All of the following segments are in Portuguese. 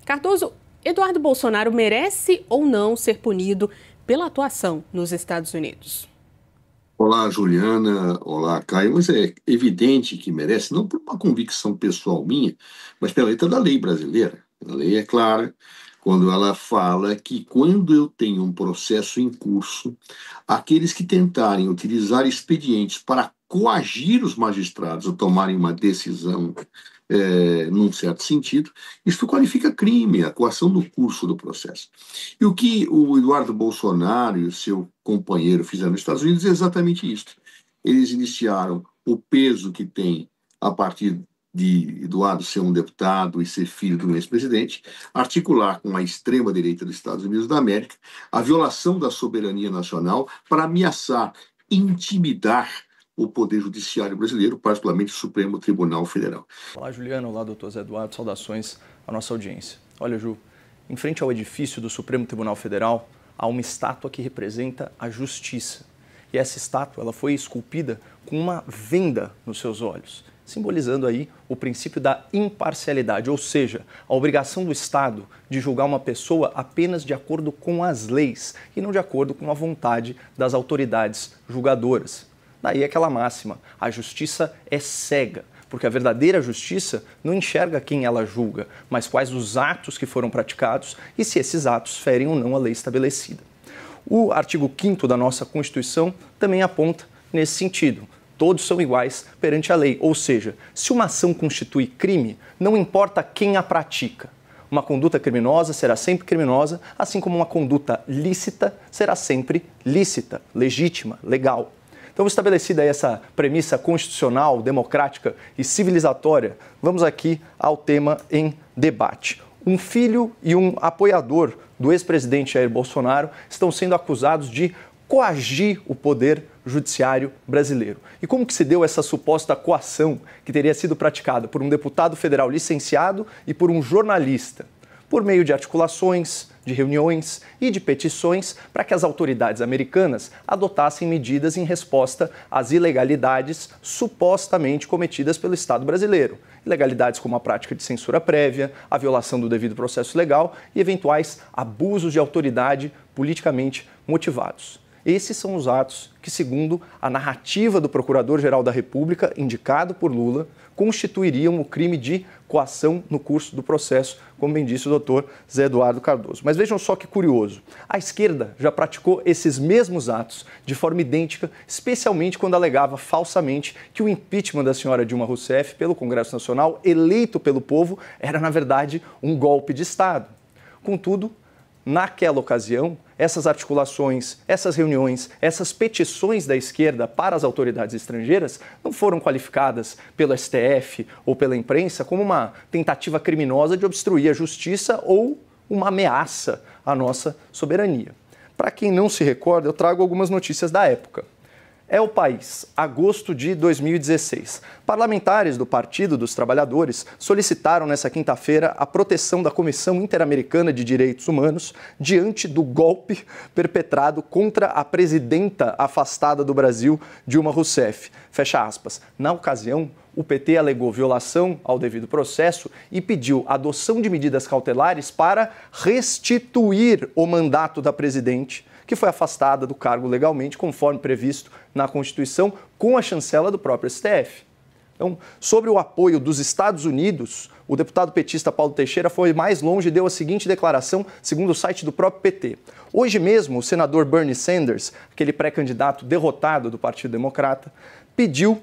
Cardoso, Eduardo Bolsonaro merece ou não ser punido pela atuação nos Estados Unidos? Olá, Juliana. Olá, Caio. Mas é evidente que merece, não por uma convicção pessoal minha, mas pela letra da lei brasileira. A lei é clara quando ela fala que quando eu tenho um processo em curso, aqueles que tentarem utilizar expedientes para coagir os magistrados a tomarem uma decisão num certo sentido, isso qualifica crime, a coação do curso do processo. E o que o Eduardo Bolsonaro e o seu companheiro fizeram nos Estados Unidos é exatamente isso. Eles iniciaram o peso que tem a partir de Eduardo ser um deputado e ser filho do ex-presidente, articular com a extrema-direita dos Estados Unidos da América a violação da soberania nacional para ameaçar, intimidar o Poder Judiciário brasileiro, particularmente o Supremo Tribunal Federal. Olá, Juliana. Olá, doutor Zé Eduardo. Saudações à nossa audiência. Olha, Ju, em frente ao edifício do Supremo Tribunal Federal, há uma estátua que representa a justiça. E essa estátua ela foi esculpida com uma venda nos seus olhos, simbolizando aí o princípio da imparcialidade, ou seja, a obrigação do Estado de julgar uma pessoa apenas de acordo com as leis e não de acordo com a vontade das autoridades julgadoras. Daí aquela máxima, a justiça é cega, porque a verdadeira justiça não enxerga quem ela julga, mas quais os atos que foram praticados e se esses atos ferem ou não a lei estabelecida. O artigo 5º da nossa Constituição também aponta nesse sentido. Todos são iguais perante a lei, ou seja, se uma ação constitui crime, não importa quem a pratica. Uma conduta criminosa será sempre criminosa, assim como uma conduta lícita será sempre lícita, legítima, legal. Então, estabelecida essa premissa constitucional, democrática e civilizatória, vamos aqui ao tema em debate. Um filho e um apoiador do ex-presidente Jair Bolsonaro estão sendo acusados de coagir o poder judiciário brasileiro. E como que se deu essa suposta coação que teria sido praticada por um deputado federal licenciado e por um jornalista? Por meio de articulações, de reuniões e de petições para que as autoridades americanas adotassem medidas em resposta às ilegalidades supostamente cometidas pelo Estado brasileiro. Ilegalidades como a prática de censura prévia, a violação do devido processo legal e eventuais abusos de autoridade politicamente motivados. Esses são os atos que, segundo a narrativa do Procurador-Geral da República, indicado por Lula, constituiriam o crime de coação no curso do processo, como bem disse o doutor Zé Eduardo Cardoso. Mas vejam só que curioso, a esquerda já praticou esses mesmos atos de forma idêntica, especialmente quando alegava falsamente que o impeachment da senhora Dilma Rousseff pelo Congresso Nacional, eleito pelo povo, era, na verdade, um golpe de Estado. Contudo, naquela ocasião, essas articulações, essas reuniões, essas petições da esquerda para as autoridades estrangeiras não foram qualificadas pelo STF ou pela imprensa como uma tentativa criminosa de obstruir a justiça ou uma ameaça à nossa soberania. Para quem não se recorda, eu trago algumas notícias da época. É o País, agosto de 2016. Parlamentares do Partido dos Trabalhadores solicitaram nessa quinta-feira a proteção da Comissão Interamericana de Direitos Humanos diante do golpe perpetrado contra a presidenta afastada do Brasil, Dilma Rousseff. Fecha aspas. Na ocasião, o PT alegou violação ao devido processo e pediu adoção de medidas cautelares para restituir o mandato da presidente, que foi afastada do cargo legalmente, conforme previsto na Constituição, com a chancela do próprio STF. Então, sobre o apoio dos Estados Unidos, o deputado petista Paulo Teixeira foi mais longe e deu a seguinte declaração, segundo o site do próprio PT. Hoje mesmo, o senador Bernie Sanders, aquele pré-candidato derrotado do Partido Democrata, pediu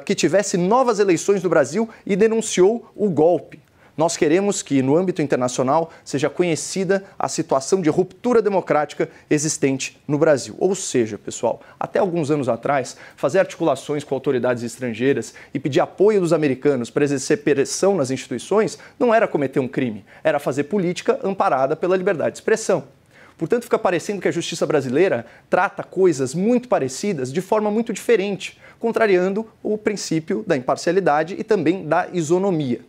que tivesse novas eleições no Brasil e denunciou o golpe. Nós queremos que, no âmbito internacional, seja conhecida a situação de ruptura democrática existente no Brasil. Ou seja, pessoal, até alguns anos atrás, fazer articulações com autoridades estrangeiras e pedir apoio dos americanos para exercer pressão nas instituições não era cometer um crime, era fazer política amparada pela liberdade de expressão. Portanto, fica parecendo que a justiça brasileira trata coisas muito parecidas de forma muito diferente, contrariando o princípio da imparcialidade e também da isonomia.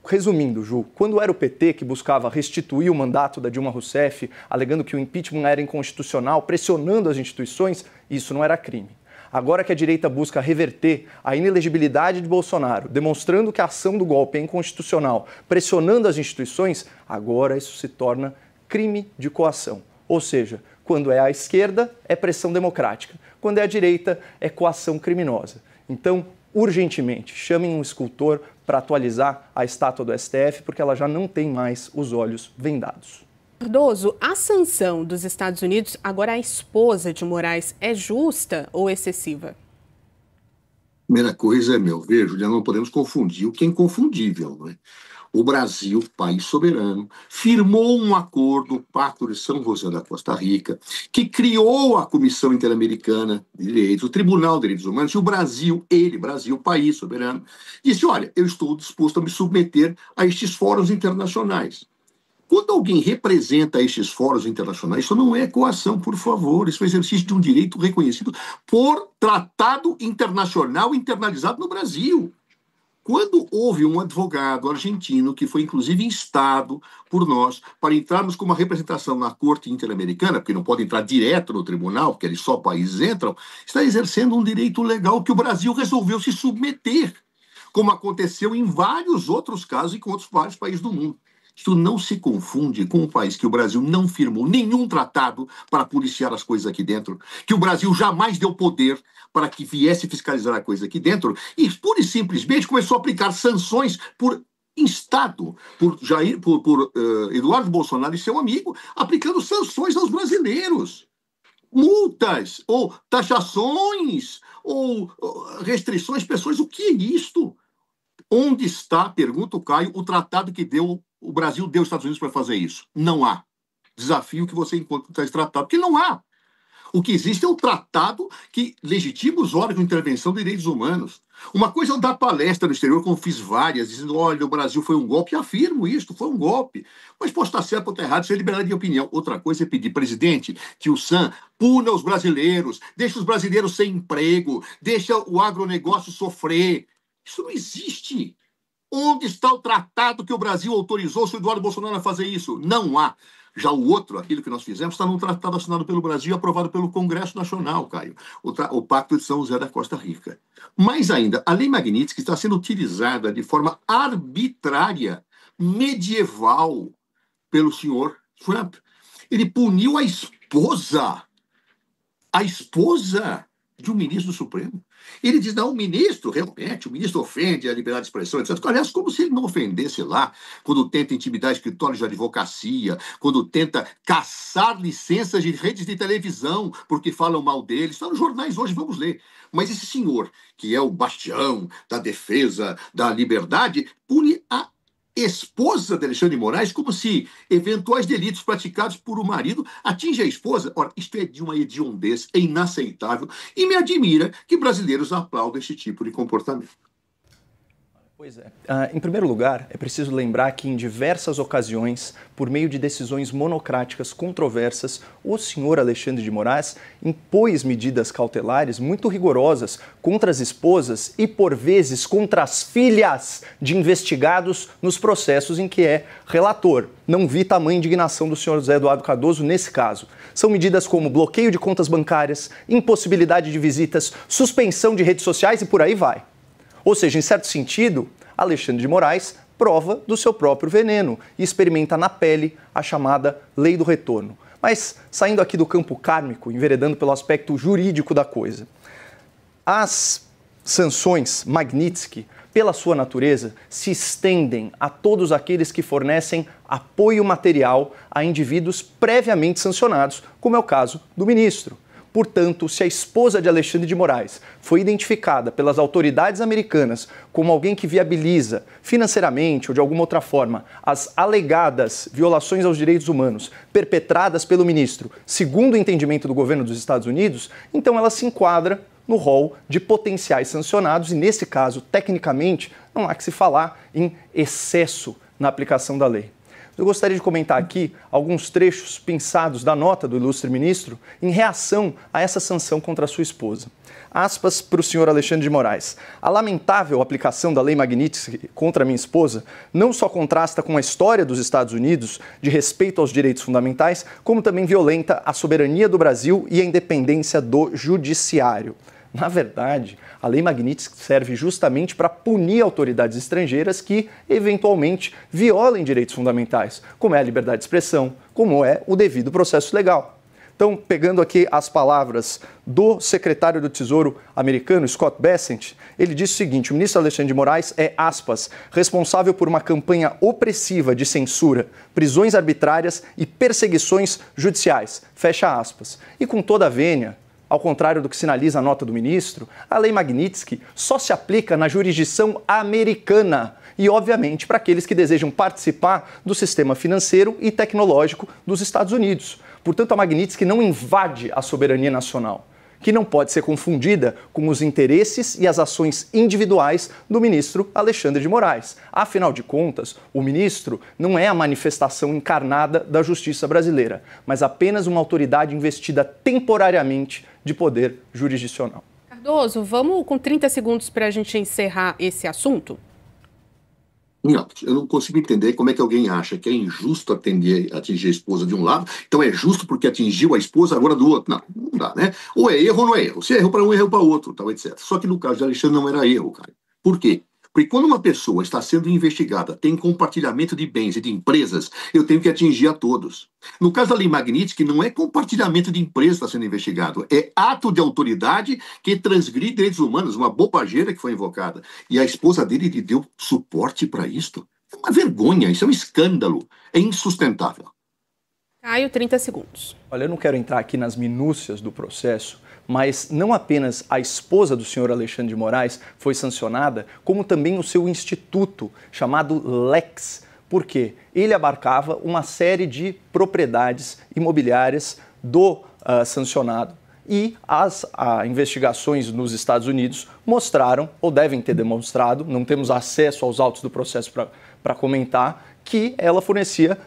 Resumindo, Ju, quando era o PT que buscava restituir o mandato da Dilma Rousseff, alegando que o impeachment era inconstitucional, pressionando as instituições, isso não era crime. Agora que a direita busca reverter a inelegibilidade de Bolsonaro, demonstrando que a ação do golpe é inconstitucional, pressionando as instituições, agora isso se torna crime de coação. Ou seja, quando é a esquerda, é pressão democrática. Quando é a direita, é coação criminosa. Então, urgentemente, chamem um escultor para atualizar a estátua do STF, porque ela já não tem mais os olhos vendados. Cardoso, a sanção dos Estados Unidos, agora a esposa de Moraes, é justa ou excessiva? Primeira coisa, meu ver, Juliana, não podemos confundir o que é inconfundível, não é? O Brasil, país soberano, firmou um acordo, o Pacto de São José da Costa Rica, que criou a Comissão Interamericana de Direitos, o Tribunal de Direitos Humanos, e o Brasil, país soberano, disse, olha, eu estou disposto a me submeter a estes fóruns internacionais. Quando alguém representa estes fóruns internacionais, isso não é coação, por favor, isso é exercício de um direito reconhecido por tratado internacional internalizado no Brasil. Quando houve um advogado argentino, que foi inclusive instado por nós para entrarmos com uma representação na Corte Interamericana, porque não pode entrar direto no tribunal, porque eles só países entram, está exercendo um direito legal que o Brasil resolveu se submeter, como aconteceu em vários outros casos e com outros vários países do mundo. Isso não se confunde com um país que o Brasil não firmou nenhum tratado para policiar as coisas aqui dentro, que o Brasil jamais deu poder para que viesse fiscalizar a coisa aqui dentro, e pura e simplesmente começou a aplicar sanções por instado por Eduardo Bolsonaro e seu amigo, aplicando sanções aos brasileiros. Multas, ou taxações, ou restrições, pessoas. O que é isto? Onde está, pergunta o Caio, o tratado que o Brasil deu aos Estados Unidos para fazer isso? Não há. Desafio que você encontra esse tratado, porque não há. O que existe é um tratado que legitima os órgãos de intervenção de direitos humanos. Uma coisa é eu dar palestra no exterior, como fiz várias, dizendo, olha, o Brasil foi um golpe, e afirmo isso, foi um golpe. Mas posso estar certo ou estar errado, isso é liberdade de opinião. Outra coisa é pedir, presidente, que o SAM puna os brasileiros, deixa os brasileiros sem emprego, deixa o agronegócio sofrer. Isso não existe. Onde está o tratado que o Brasil autorizou o Eduardo Bolsonaro a fazer isso? Não há. Já o outro, aquilo que nós fizemos, está num tratado assinado pelo Brasil e aprovado pelo Congresso Nacional, Caio. O Pacto de São José da Costa Rica. Mais ainda, a Lei Magnitsky está sendo utilizada de forma arbitrária, medieval, pelo senhor Trump. Ele puniu a esposa de um ministro do Supremo. Ele diz, não, o ministro ofende a liberdade de expressão, etc. Aliás, como se ele não ofendesse lá, quando tenta intimidar escritórios de advocacia, quando tenta caçar licenças de redes de televisão, porque falam mal dele. Está nos jornais hoje, vamos ler. Mas esse senhor, que é o bastião da defesa da liberdade, pune a esposa de Alexandre de Moraes, como se eventuais delitos praticados por um marido atingem a esposa. Ora, isto é de uma hediondez, é inaceitável, e me admira que brasileiros aplaudam esse tipo de comportamento. Pois é. Em primeiro lugar, é preciso lembrar que em diversas ocasiões, por meio de decisões monocráticas controversas, o senhor Alexandre de Moraes impôs medidas cautelares muito rigorosas contra as esposas e, por vezes, contra as filhas de investigados nos processos em que é relator. Não vi tamanha indignação do senhor José Eduardo Cardoso nesse caso. São medidas como bloqueio de contas bancárias, impossibilidade de visitas, suspensão de redes sociais e por aí vai. Ou seja, em certo sentido, Alexandre de Moraes prova do seu próprio veneno e experimenta na pele a chamada lei do retorno. Mas, saindo aqui do campo kármico, enveredando pelo aspecto jurídico da coisa, as sanções Magnitsky, pela sua natureza, se estendem a todos aqueles que fornecem apoio material a indivíduos previamente sancionados, como é o caso do ministro. Portanto, se a esposa de Alexandre de Moraes foi identificada pelas autoridades americanas como alguém que viabiliza financeiramente ou de alguma outra forma as alegadas violações aos direitos humanos perpetradas pelo ministro, segundo o entendimento do governo dos Estados Unidos, então ela se enquadra no rol de potenciais sancionados e, nesse caso, tecnicamente, não há que se falar em excesso na aplicação da lei. Eu gostaria de comentar aqui alguns trechos pensados da nota do ilustre ministro em reação a essa sanção contra a sua esposa. Aspas para o senhor Alexandre de Moraes. A lamentável aplicação da Lei Magnitsky contra minha esposa não só contrasta com a história dos Estados Unidos de respeito aos direitos fundamentais, como também violenta a soberania do Brasil e a independência do judiciário. Na verdade, a Lei Magnitsky serve justamente para punir autoridades estrangeiras que, eventualmente, violem direitos fundamentais, como é a liberdade de expressão, como é o devido processo legal. Então, pegando aqui as palavras do secretário do Tesouro americano, Scott Bessent, ele disse o seguinte: o ministro Alexandre de Moraes é, aspas, responsável por uma campanha opressiva de censura, prisões arbitrárias e perseguições judiciais, fecha aspas. E com toda a vênia, ao contrário do que sinaliza a nota do ministro, a Lei Magnitsky só se aplica na jurisdição americana e, obviamente, para aqueles que desejam participar do sistema financeiro e tecnológico dos Estados Unidos. Portanto, a Magnitsky não invade a soberania nacional, que não pode ser confundida com os interesses e as ações individuais do ministro Alexandre de Moraes. Afinal de contas, o ministro não é a manifestação encarnada da justiça brasileira, mas apenas uma autoridade investida temporariamente de poder jurisdicional. Cardoso, vamos com 30 segundos para a gente encerrar esse assunto? Não, eu não consigo entender como é que alguém acha que é injusto atingir a esposa de um lado, então é justo porque atingiu a esposa agora do outro. Não, não dá, né? Ou é erro ou não é erro. Se é erro para um, é erro para outro, tal, etc. Só que no caso de Alexandre não era erro, cara. Por quê? Porque quando uma pessoa está sendo investigada, tem compartilhamento de bens e de empresas, eu tenho que atingir a todos. No caso da Lei Magnitsky, não é compartilhamento de empresas que está sendo investigado, é ato de autoridade que transgride direitos humanos, uma bobageira que foi invocada. E a esposa dele lhe deu suporte para isto? É uma vergonha, isso é um escândalo, é insustentável. Caio, 30 segundos. Olha, eu não quero entrar aqui nas minúcias do processo, mas não apenas a esposa do senhor Alexandre de Moraes foi sancionada, como também o seu instituto, chamado Lex. Por quê? Ele abarcava uma série de propriedades imobiliárias do sancionado e as investigações nos Estados Unidos mostraram, ou devem ter demonstrado, não temos acesso aos autos do processo para comentar, que ela fornecia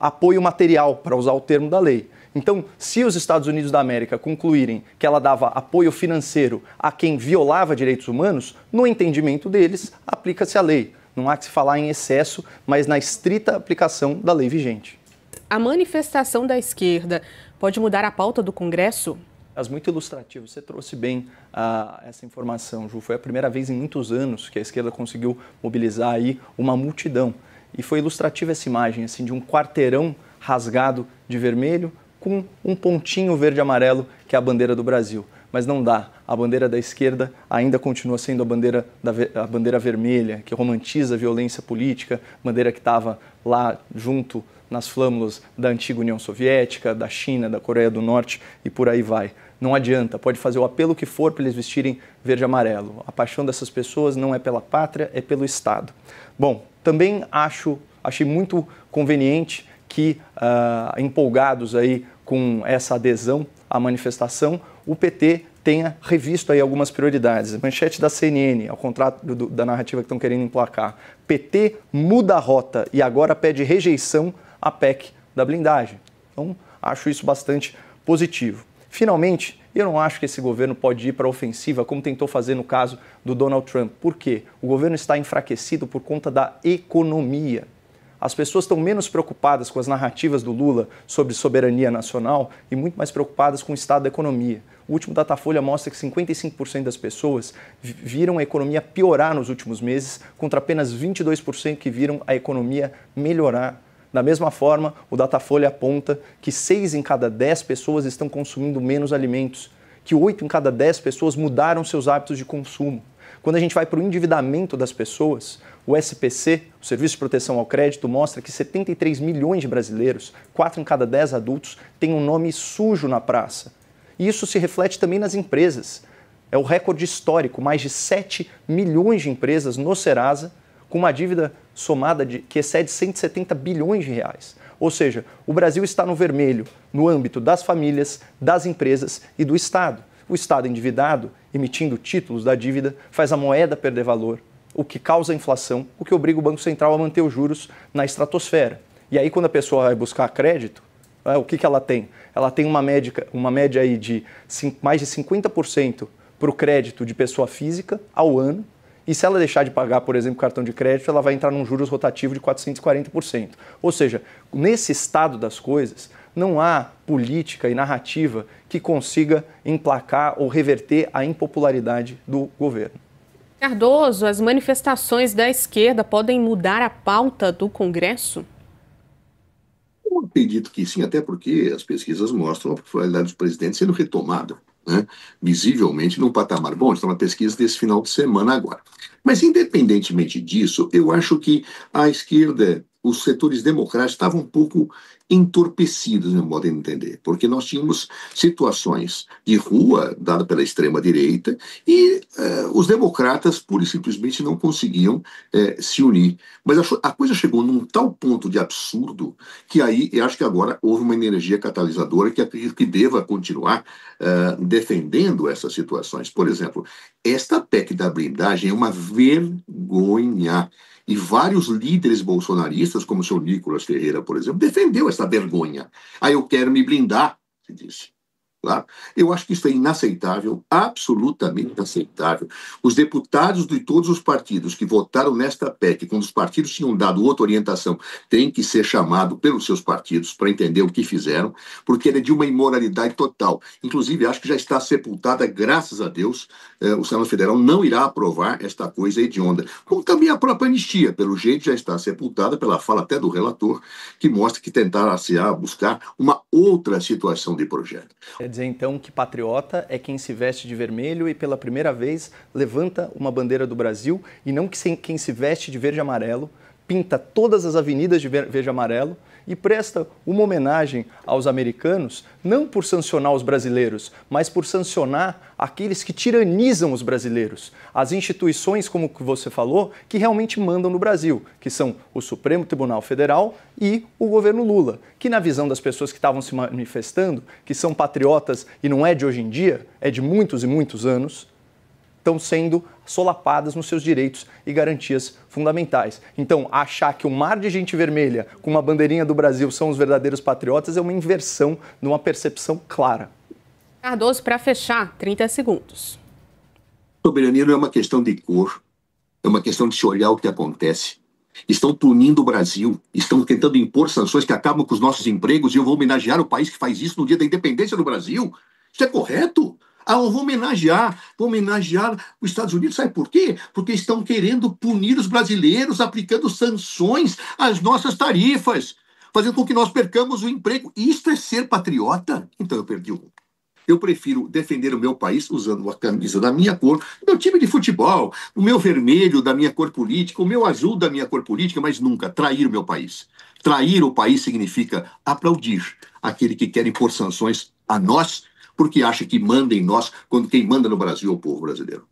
apoio material, para usar o termo da lei. Então, se os Estados Unidos da América concluírem que ela dava apoio financeiro a quem violava direitos humanos, no entendimento deles, aplica-se a lei. Não há que se falar em excesso, mas na estrita aplicação da lei vigente. A manifestação da esquerda pode mudar a pauta do Congresso? Mas muito ilustrativo, você trouxe bem essa informação, Ju. Foi a primeira vez em muitos anos que a esquerda conseguiu mobilizar aí uma multidão. E foi ilustrativa essa imagem, assim, de um quarteirão rasgado de vermelho, com um pontinho verde e amarelo, que é a bandeira do Brasil. Mas não dá. A bandeira da esquerda ainda continua sendo a bandeira vermelha, que romantiza a violência política, bandeira que estava lá junto nas flâmulas da antiga União Soviética, da China, da Coreia do Norte e por aí vai. Não adianta, pode fazer o apelo que for para eles vestirem verde e amarelo. A paixão dessas pessoas não é pela pátria, é pelo Estado. Bom, também achei muito conveniente que, empolgados aí com essa adesão à manifestação, o PT tenha revisto aí algumas prioridades. Manchete da CNN, ao contrário da narrativa que estão querendo emplacar. PT muda a rota e agora pede rejeição à PEC da blindagem. Então, acho isso bastante positivo. Finalmente, eu não acho que esse governo pode ir para a ofensiva, como tentou fazer no caso do Donald Trump. Por quê? O governo está enfraquecido por conta da economia. As pessoas estão menos preocupadas com as narrativas do Lula sobre soberania nacional e muito mais preocupadas com o estado da economia. O último Datafolha mostra que 55% das pessoas viram a economia piorar nos últimos meses, contra apenas 22% que viram a economia melhorar. Da mesma forma, o Datafolha aponta que 6 em cada 10 pessoas estão consumindo menos alimentos, que 8 em cada 10 pessoas mudaram seus hábitos de consumo. Quando a gente vai para o endividamento das pessoas, o SPC, o Serviço de Proteção ao Crédito, mostra que 73 milhões de brasileiros, 4 em cada 10 adultos, têm um nome sujo na praça. E isso se reflete também nas empresas. É o recorde histórico, mais de 7 milhões de empresas no Serasa, com uma dívida somada que excede 170 bilhões de reais. Ou seja, o Brasil está no vermelho no âmbito das famílias, das empresas e do Estado. O Estado endividado, emitindo títulos da dívida, faz a moeda perder valor, o que causa inflação, o que obriga o Banco Central a manter os juros na estratosfera. E aí, quando a pessoa vai buscar crédito, o que ela tem? Ela tem uma média aí de mais de 50% para o crédito de pessoa física ao ano, e se ela deixar de pagar, por exemplo, cartão de crédito, ela vai entrar num juros rotativo de 440%. Ou seja, nesse estado das coisas, não há política e narrativa que consiga emplacar ou reverter a impopularidade do governo. Cardoso, as manifestações da esquerda podem mudar a pauta do Congresso? Eu acredito que sim, até porque as pesquisas mostram a popularidade do presidente sendo retomada, né, visivelmente num patamar bom. Está na pesquisa desse final de semana agora. Mas, independentemente disso, eu acho que a esquerda, os setores democráticos estavam um pouco entorpecidos, no meu modo de entender, porque nós tínhamos situações de rua dada pela extrema-direita e os democratas, pura e simplesmente, não conseguiam se unir. Mas a coisa chegou num tal ponto de absurdo que aí eu acho que agora houve uma energia catalisadora que acredito que deva continuar defendendo essas situações. Por exemplo, esta PEC da blindagem é uma vergonha. E vários líderes bolsonaristas, como o senhor Nicolas Ferreira, por exemplo, defendeu essa vergonha. Aí eu quero me blindar, se disse. Claro. Eu acho que isso é inaceitável, absolutamente inaceitável. Os deputados de todos os partidos que votaram nesta PEC, quando os partidos tinham dado outra orientação, têm que ser chamados pelos seus partidos para entender o que fizeram, porque ele é de uma imoralidade total. Inclusive, acho que já está sepultada, graças a Deus, o Senado Federal não irá aprovar esta coisa hedionda. Como também a própria anistia, pelo jeito, já está sepultada pela fala até do relator, que mostra que tentaram-se buscar uma outra situação de projeto. Quer dizer, então, que patriota é quem se veste de vermelho e, pela primeira vez, levanta uma bandeira do Brasil e não quem se veste de verde e amarelo, pinta todas as avenidas de verde e amarelo e presta uma homenagem aos americanos, não por sancionar os brasileiros, mas por sancionar aqueles que tiranizam os brasileiros. As instituições, como você falou, que realmente mandam no Brasil, que são o Supremo Tribunal Federal e o governo Lula, que na visão das pessoas que estavam se manifestando, que são patriotas e não é de hoje em dia, é de muitos e muitos anos, estão sendo solapadas nos seus direitos e garantias fundamentais. Então, achar que um mar de gente vermelha com uma bandeirinha do Brasil são os verdadeiros patriotas é uma inversão de uma percepção clara. Cardoso, para fechar, 30 segundos. Soberania não é uma questão de cor, é uma questão de se olhar o que acontece. Estão punindo o Brasil, estão tentando impor sanções que acabam com os nossos empregos e eu vou homenagear o país que faz isso no dia da independência do Brasil. Isso é correto? Eu vou homenagear os Estados Unidos, sabe por quê? Porque estão querendo punir os brasileiros, aplicando sanções às nossas tarifas, fazendo com que nós percamos o emprego. Isto é ser patriota? Então eu perdi um. Eu prefiro defender o meu país usando a camisa da minha cor, o meu time de futebol, o meu vermelho da minha cor política, o meu azul da minha cor política, mas nunca trair o meu país. Trair o país significa aplaudir aquele que quer impor sanções a nós, porque acha que manda em nós, quando quem manda no Brasil é o povo brasileiro.